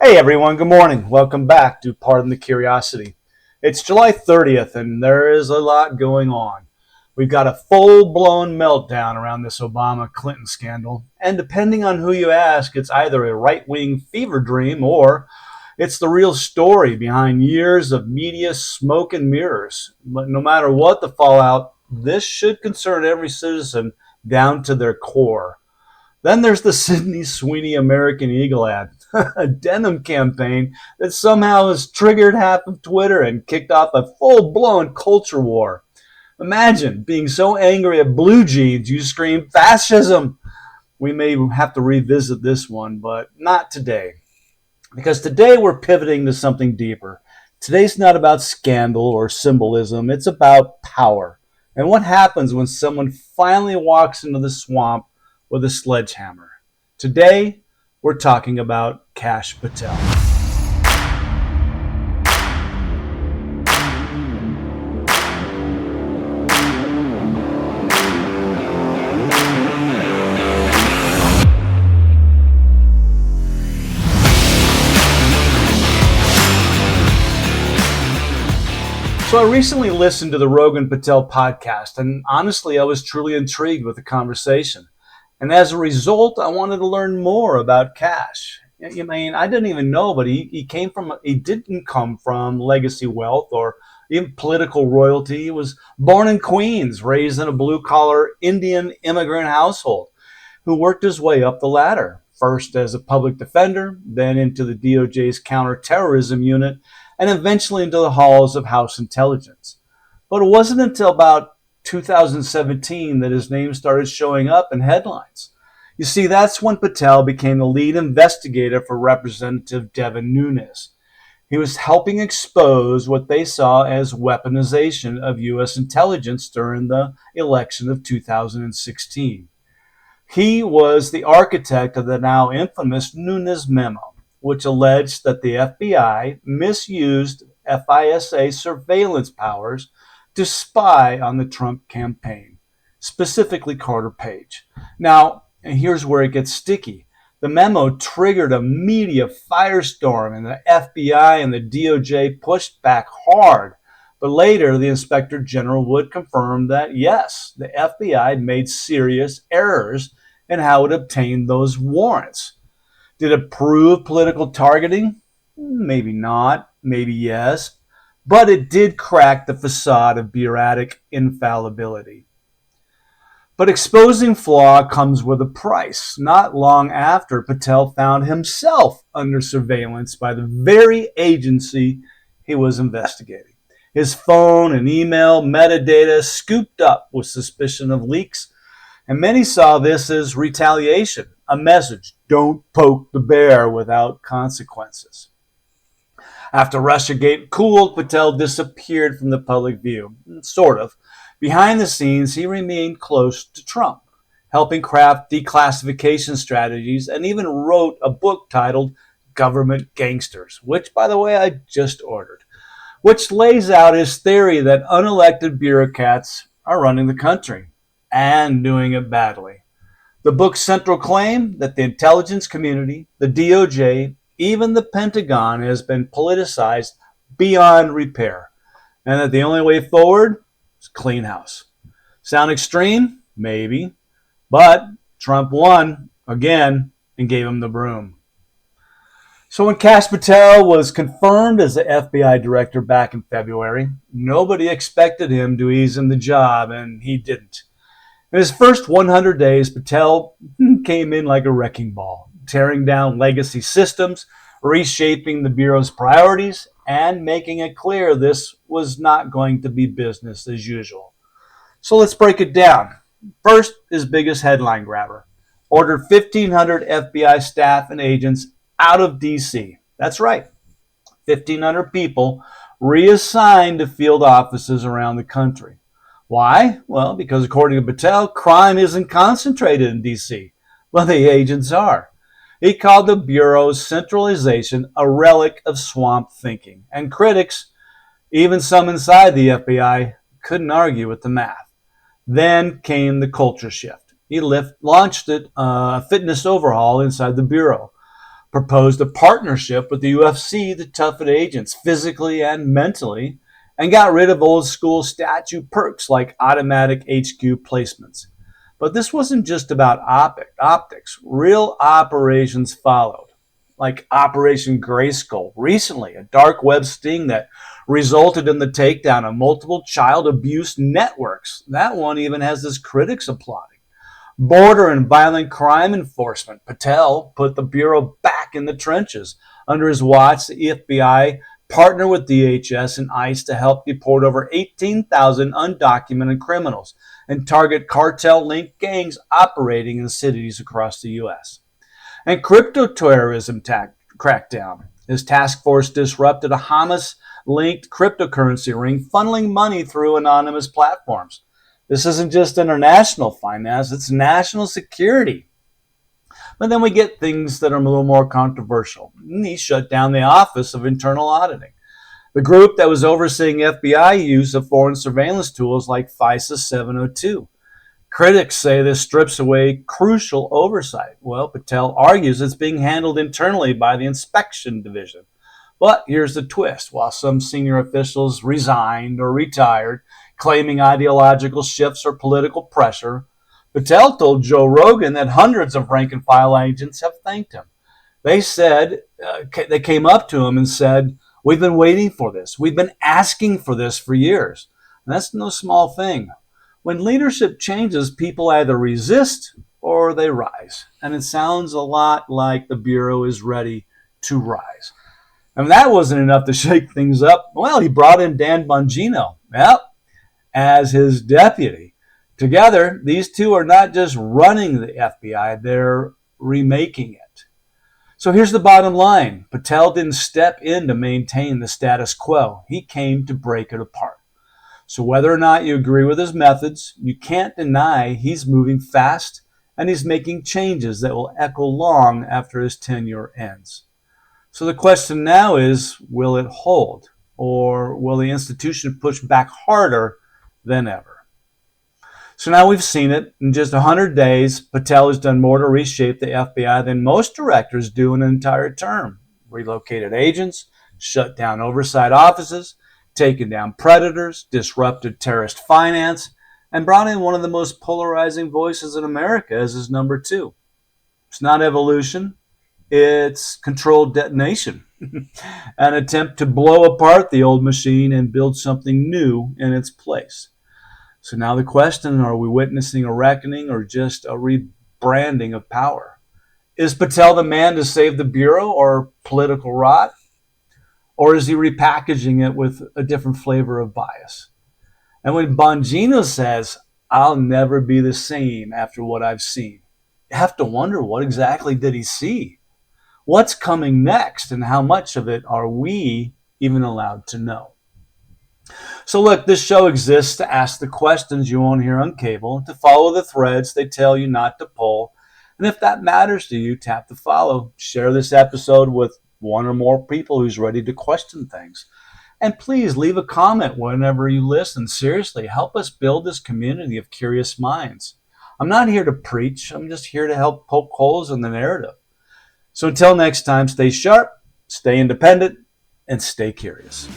Hey everyone, good morning. Welcome back to Pardon the Curiosity. It's July 30th and there is a lot going on. We've got a full-blown meltdown around this Obama-Clinton scandal, and depending on who you ask, it's either a right-wing fever dream or it's the real story behind years of media smoke and mirrors. But no matter what the fallout, this should concern every citizen down to their core. Then there's the Sydney Sweeney American Eagle ad, a denim campaign that somehow has triggered half of Twitter and kicked off a full-blown culture war. Imagine being so angry at blue jeans you scream fascism. We may have to revisit this one, but not today. Because today we're pivoting to something deeper. Today's not about scandal or symbolism, it's about power. And what happens when someone finally walks into the swamp with a sledgehammer. Today, we're talking about Kash Patel. So I recently listened to the Rogan Patel podcast, and honestly, I was truly intrigued with the conversation. And as a result, I wanted to learn more about Kash. I mean, I didn't even know, but he didn't come from legacy wealth or even political royalty. He was born in Queens, raised in a blue-collar Indian immigrant household, who worked his way up the ladder, first as a public defender, then into the DOJ's counterterrorism unit, and eventually into the halls of House Intelligence. But it wasn't until about 2017 that his name started showing up in headlines. You see, that's when Patel became the lead investigator for Representative Devin Nunes. He was helping expose what they saw as weaponization of U.S. intelligence during the election of 2016. He was the architect of the now infamous Nunes memo, which alleged that the FBI misused FISA surveillance powers to spy on the Trump campaign, specifically Carter Page. Now, here's where it gets sticky. The memo triggered a media firestorm, and the FBI and the DOJ pushed back hard. But later, the Inspector General would confirm that, yes, the FBI made serious errors in how it obtained those warrants. Did it prove political targeting? Maybe not, maybe yes. But it did crack the facade of bureaucratic infallibility. But exposing flaw comes with a price. Not long after, Patel found himself under surveillance by the very agency he was investigating. His phone and email metadata scooped up with suspicion of leaks, and many saw this as retaliation, a message, don't poke the bear without consequences. After Russiagate cooled, Patel disappeared from the public view, sort of. Behind the scenes, he remained close to Trump, helping craft declassification strategies, and even wrote a book titled Government Gangsters, which, by the way, I just ordered, which lays out his theory that unelected bureaucrats are running the country and doing it badly. The book's central claim that the intelligence community, the DOJ, even the Pentagon has been politicized beyond repair, and that the only way forward is clean house. Sound extreme? Maybe. But Trump won again and gave him the broom. So when Kash Patel was confirmed as the FBI director back in February, nobody expected him to ease in the job, and he didn't. In his first 100 days, Patel came in like a wrecking ball, tearing down legacy systems, reshaping the Bureau's priorities, and making it clear this was not going to be business as usual. So let's break it down. First, his biggest headline grabber. Ordered 1,500 FBI staff and agents out of D.C. That's right, 1,500 people reassigned to field offices around the country. Why? Well, because according to Patel, crime isn't concentrated in D.C. Well, the agents are. He called the Bureau's centralization a relic of swamp thinking. And critics, even some inside the FBI, couldn't argue with the math. Then came the culture shift. He launched a fitness overhaul inside the Bureau. proposed a partnership with the UFC to toughen agents physically and mentally, and got rid of old school statute perks like automatic HQ placements. But this wasn't just about optics. Real operations followed, like Operation Grayskull recently, a dark web sting that resulted in the takedown of multiple child abuse networks. That one even has its critics applauding. Border and violent crime enforcement. Patel put the Bureau back in the trenches. Under his watch, the FBI partnered with DHS and ICE to help deport over 18,000 undocumented criminals and target cartel-linked gangs operating in cities across the U.S. And crypto-terrorism crackdown. His task force disrupted a Hamas-linked cryptocurrency ring funneling money through anonymous platforms. This isn't just international finance, it's national security. But then we get things that are a little more controversial. He shut down the Office of Internal Auditing, the group that was overseeing FBI use of foreign surveillance tools like FISA 702. Critics say this strips away crucial oversight. Well, Patel argues it's being handled internally by the Inspection Division. But here's the twist. While some senior officials resigned or retired, claiming ideological shifts or political pressure, Patel told Joe Rogan that hundreds of rank-and-file agents have thanked him. They said, they came up to him and said, "We've been waiting for this. We've been asking for this for years." And that's no small thing. When leadership changes, people either resist or they rise. And it sounds a lot like the Bureau is ready to rise. And that wasn't enough to shake things up. Well, he brought in Dan Bongino, as his deputy. Together, these two are not just running the FBI, they're remaking it. So here's the bottom line. Patel didn't step in to maintain the status quo. He came to break it apart. So whether or not you agree with his methods, you can't deny he's moving fast and he's making changes that will echo long after his tenure ends. So the question now is, will it hold? Or will the institution push back harder than ever? So now we've seen it. In just 100 days, Patel has done more to reshape the FBI than most directors do in an entire term. Relocated agents, shut down oversight offices, taken down predators, disrupted terrorist finance, and brought in one of the most polarizing voices in America as his number two. It's not evolution. It's controlled detonation, an attempt to blow apart the old machine and build something new in its place. So now the question, are we witnessing a reckoning or just a rebranding of power? Is Patel the man to save the Bureau or political rot? Or is he repackaging it with a different flavor of bias? And when Bongino says, "I'll never be the same after what I've seen," you have to wonder, what exactly did he see? What's coming next, and how much of it are we even allowed to know? So look, this show exists to ask the questions you won't hear on cable, to follow the threads they tell you not to pull. And if that matters to you, tap the follow. Share this episode with one or more people who's ready to question things. And please leave a comment whenever you listen. Seriously, help us build this community of curious minds. I'm not here to preach. I'm just here to help poke holes in the narrative. So until next time, stay sharp, stay independent, and stay curious.